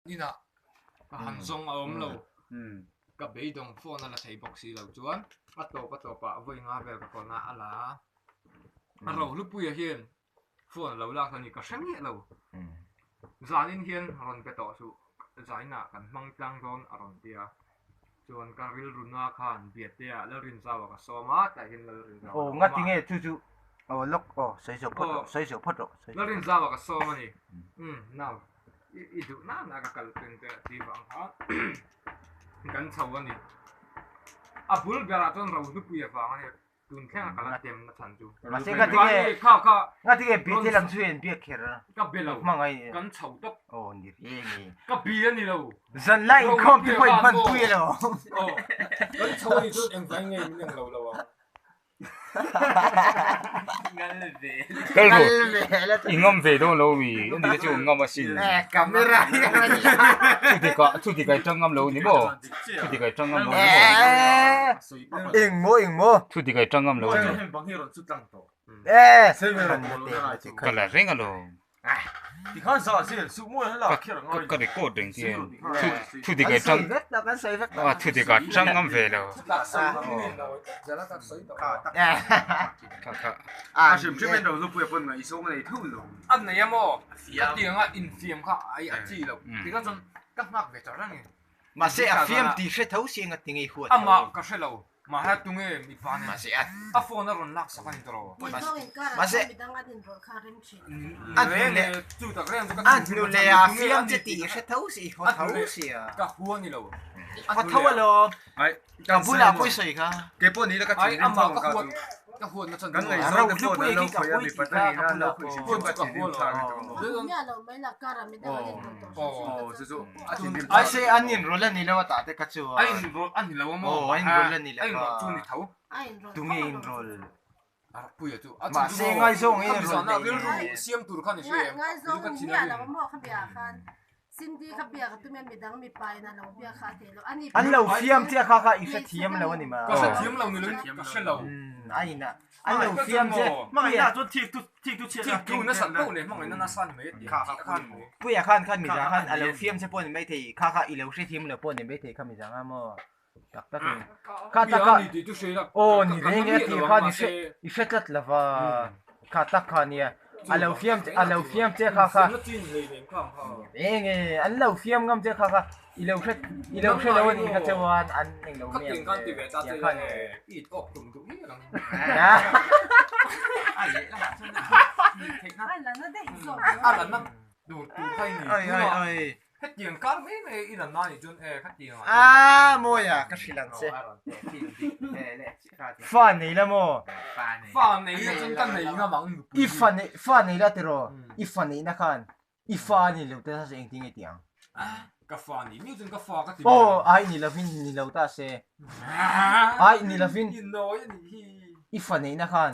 นี่นะหันทรงเอาเรากับเบย์ดงโฟนนั่นแหละใช้บ็อกซี่เราจวนปัตโตปะวิ่งมาแบบก่อนหน้าอะไรเราลูกปุยเฮียนโฟนเราลากกันนี่ก็ช่างเงี้ยเราจานินเฮียนรอนไปต่อสู้จานิน่ะกันมังจังโดนอารมณ์เดียจวนการริลรุนาขันเบียดเดียแล้วรินซาวก็สมาแต่เห็นเรารินซาวโอ้งัดยังไงจู่ๆล็อกใส่เสื้อพัดแล้วรินซาวก็สมานี่น่าอีดูน่าก็กลเป็นแต่ที่บางครั้งกันชาวนี่บุลเบลาจนเราดูปุยฟังนี่ตุนแค่กันเต็มมาทันจูมาเสียกันที่งัดที่เบียดที่ลำช่วยเบียดเขียนก็เบลามั่งไงกันชาวตับโอ้นี่เองนี่ก็เบียนี่เราสันไล่คอมที่ไปมันปุยแล้วกันชาวนี่จุดเอ็งไงมันยังเราingom ve do lo wi ni de chu ngom ma sin camera chu ti kai tang ngam lo ni bo chu ti kai tang ngam lo ingmo chu ti kai tang ngam lo ni ka la renga lo你看啥是树木很老，ka de ko ding ti chu ti kai tang chu ti kai tang ngam ve lo是这边都不要分了，一说我那头了。อันไหนอะโม่ตีงอ่ะอินฟิล์มค่ะไอ้จีเราที่ก็จนก็มากเวทนั่นไงมาเสียฟิล์มตีเช็ดเท้าเสียงติงไอ้หัวมาก็เช็ดเรามาให้ตุ้งเอ็มมีฟันมาเสียโฟนนั่นรักสักนิดเรามาเสียอันนี้จู่ตะเรียนอันนู้นเลยฟิล์มจะตีเช็ดเท้าเสียหัวเท้าเสียก็หัวนี่เราหัวเท้าเรากับผู้หลักผู้ใส่ค่ะเก็บพวกนี้แล้วก็ทิ้งในห้องก็หัวนั่นฉันกันเลยเราลูกผู้นี้กับผู้ที่ปัตตานีนั่นเราผู้ที่ปัตตานีทางตรงนู้นสู้ไอ้เสียอันนี้รู้แล้วนี่แล้วว่าแต่กัจจุไอ้รู้อันนี้แล้วมั้งไอ้รู้แล้วนี่แล้วไอ้รู้จุนี่เท่าตุ้งเองรู้ปุยจู่มาเสียง่ายส่งเองรู้นะรู้เสียมตุรกันนี่เสียง่ายส่งเนี่ยเราไม่บอกขบียกันสิ่งที่ขบียกันตุ้มยังมีดังมีไปนะเราเบียขาเทลอันเราเฟียมเจ้าข้าอีกสักทีมแล้วนี่มาก็สักทีมเรานี่เลยก็เช่นเราไอ้น่ะอันเราเฟียมเจ้ามั่งไอ้น่าจะทิ้งทุกเชือกทิ้งนั่นสั่นเราเลยมั่งไอ้นั่นสั่นไม่ดีผู้อยากขั้นมีจังขั้นอันเราเฟียมเจ้าปนไม่ทีข้าอีเราใช้ทีมเราปนไม่ทีข้ามีจังอ่ะมั้งตักข้าโอ้นี่เรื่องเงี้ยที่ข้านี่เช็ดแล้วว่าข้าตักข้าเนี่ยอันเราเฟียมเจ้าข้าเองอันเราเฟียมงั้มเจ้าข้าอีเราเช็ดแล้ววันนี้ข้าจะวันอันหนึ่งเราเนี่ยอย่างข้าเนี่ยอีดก็ตุ่มนี่นะไอ้แล้วนั่นได้ส่งอะไรนั่นดูใครนี่แค่เตียงการไม่อีนั่นนั่นจนแค่เตียงโมยก็สิลันเซ่ฟันนี่ละโมฟันนี่จนกันนี่นะมังอีฟันนี่ละเตโรอีฟันนี่นะคันอีฟันนี่เราแต่ถ้าเองทิ้งไอ้เตียงกาฟานี่จนกาฟาก็ติโอ้ไอ้นี่ละฟินนี่เราแต่เซ่ไอ้นี่ละฟินอีฟันนี่นะคัน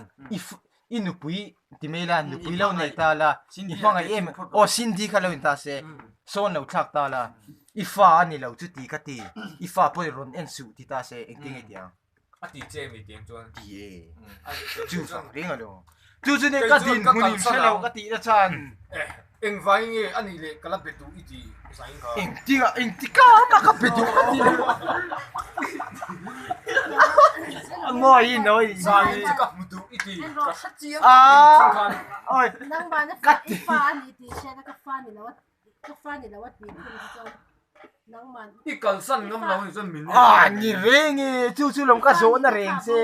อีนุปุยที่ไม่ละนุปุยเราในตาละอีฟังไอ้โอ้สินดีเขาเราอินตาเซ่โซนเราชักตาละอีฟ้านี่เราจุดตีกตีอีฟ้าพอรอนเอ็นสูที่ตาเซ่เองทิ้งไอ้เตียงตีเจมีเตียงจวนตีจู่ฟังเรื่องอะไรจู่เนี่ยก็ตีหุ่นใช่เราก็ตีละชันเอ็งไฟเงี้ยอันนี้เลยกำลังเป็นตัวอีจีใส่เขาเอ็งตีก้ามากับเป็นตัวตีมอยน้อยใส่กับมุตุอีจีก็ชัดเจนโอ้ยนั่งบ้านนะอีฟ้านี่ตีเช่นก็ฟ้านี่แล้วว่าตีคุณจนนั่งมันอีกันสั่นน้ำเราจนมินนี่เร่งจู่ลงก็โซนเร่งเซ่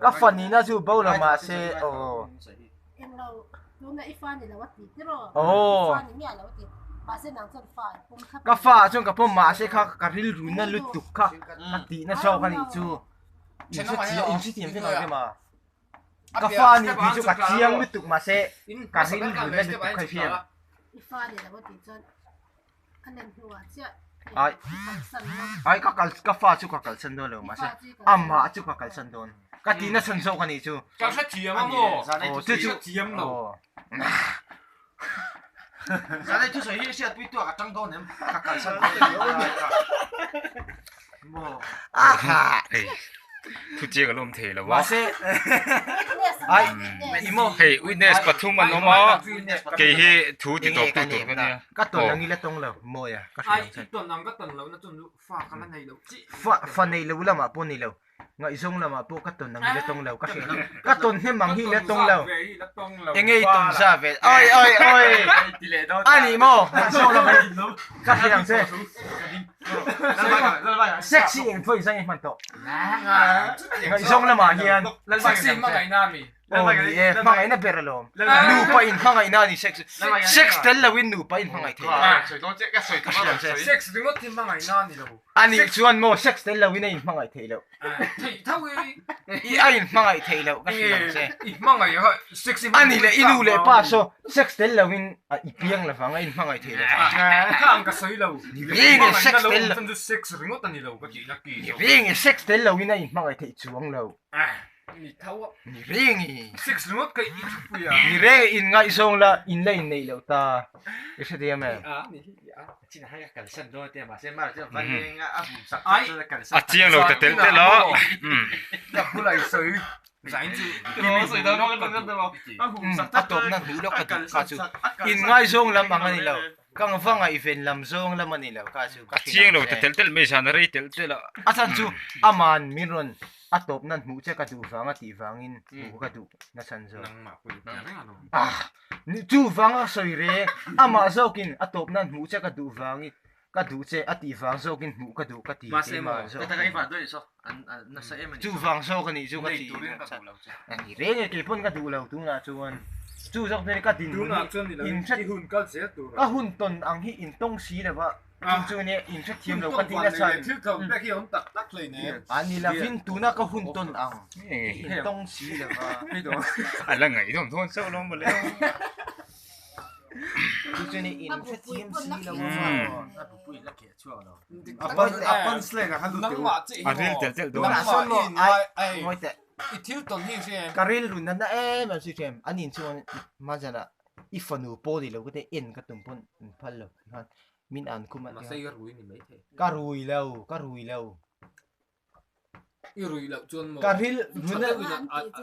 ก็ฟันนี่นะจู่เบาละมาเซ่โอ้เอ็งเราดูนะอีฟ้านี่แล้วว่าตีที่รอฟ้านี่เนี่ยแล้วว่าตีมาเส้นหนังจนฟ้าก็ฟ้าจนกับผมมาเซ่ค่ะกะริลรุนนั่นลุตุกค่ะกะตีน่ะชอบกันอีกจู่อินสิทีมที่ไหนกันมาก็ฟ้านี่พี่จู่กะเทียงลุตุกมาเซ่กะริลรุนนั่นลุตุกใครเพียงอีฟ้านี่แล้วว่าตีจนคะแนนหัวเจ้าไอ้ก็ฟ้าจู่กะกัลซันโดนเลยมาเซ่มาจู่กะกัลซันโดนกะตีน่ะซันโซกันอีกจู่ก็ชัดเจนมั้งโม่จู่เทียมเรา现在就是一些对多个长高人，看看上面有那个，哈， thu chia cái lom thế là mà vợ sẽ ai imo hey witness pathum man noma cái hi thu thì tổ tu cái này các tuần là nghĩ là tông lâu mồi à các ai sự ít tuần năm các tuần lâu nó tuần pha cái này lâu chị phần này lâu là mà bốn này lâu ngại dung là mà bộ các tuần là nghĩ là tông lâu các tuần thêm bằng hi là tông lâu anh ấy tuần ra về ôi anh imo dung là vậy các sự làm thế sexy anh phải sang anh phản tổ ngại dung là mà hiền sexy mà ngày nào mi mga ina beralom lupa in mga ina ni sex tel lawin lupa in mga ite sex đúng thì mà ngày nào thì lâu ani chuan mo sex tel lawin in mga ite lo thì thâu i ai mga ite lo kasi lang se mà ngày họ sexy ani le inu le pa so sex tel lawin ipiang la fanga in mga ite lo khang cái sấy lâu ring sex tel tâm sex đúng thì lâu cái gì nó kỳ ring sex tel lawin in mga ite chuang lo ni thâu ni ring sex đúng cái ít bây ni re in ngai song la in le in nei lo ta ese dia me chỉ là hai cái cảnh sân thôi, tiền mà xem mà chứ văn nghệ áp dụng sắc là cảnh à chiang lo te lo gặp cái này sấy giải chứ nó sấy đó nó cái tầng đó áp dụng sắc atop na hulok ka chu in ngai song lam ang ani lo kang fa nga event lam song lam ani lo ka chu à chiang lo te me san ri te lo asan chu aman minron atop nan mu che ka du wanga ti wangin mu ka du na san zo năng mà quên cái này nó ni tu wanga soi re ama zokin atop nan mu che ka du wangi ka du che ati wang zokin mu ka du ka ti mà xem mà zo cái thằng ấy phản đối sao nó sẽ em tu wang zo ka ni chu ka ti ani re ne ke pon ka du lo tu na chuan chu zok ne ka din đúng là chân thì là cái hun cái gì tụ ka hun ton ang hi in tong si le ba chu ne in che thiam lo ka ti na san thiếu cầu cái khi ông tắc lên nè ani la vin tu na ka hun ton ang in tong si le ba cái đó à là ngày thôn thôn sâu lắm mà lấy chu ne in che thiam si lo nó bù bùi là kẹt chua rồi upon slang à hắn năng mà chị à thế đồ na son mo ai ngoi te ít thiếu tuần hi xem karil run na em si chem anin chuan ma jana ifanu poli lo kete en ka tum pon phal lo han min an kuma mà xây cái rùi này mấy thế ka rui lo cái rùi lậu chuôn một karil run na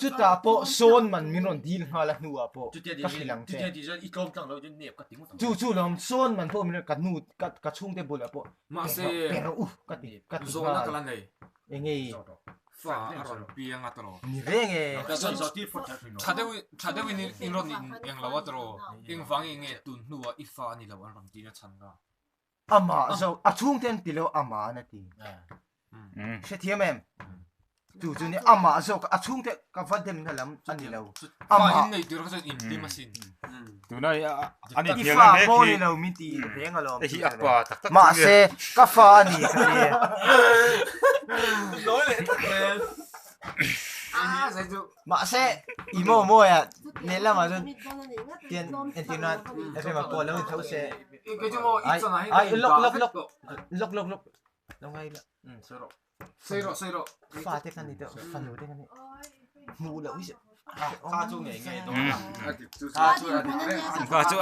chu ta po son man min ron dil hala nu a po chút tiền ka hilang chút che tiền thì dân ít công chẳng đâu chứ niệm các tiếng chu lom son man po min ka nu ka chung te bol a po mà xây pero ka ti zona cái này engei pha aron piang atro ni renge cái dân giàu tiếp phát triển 차대위 ni inron yang lawatro ing vangi nge tun nuwa ifa ni lawan ram tina changa ama so a chung ten tilo ama na ti se thiam em chu ni ama so a chung te ka van tem na lam ani lo ama in nei tur ka in ti masin tu na anh i đi fa theo po ni này lo mi ti reng alom thì apa tak tak ma se ka fa ni ka ni nói lại à sai chu ma se imo mo ya ne la ma zon tien entinat efe ma ko lo thau se cái chu mo ít sana hi ai lok lo ngai la xây ro fa te kan ni to fa no te kan ni mu lo wi se pha chung nghề nghề đó qua chỗ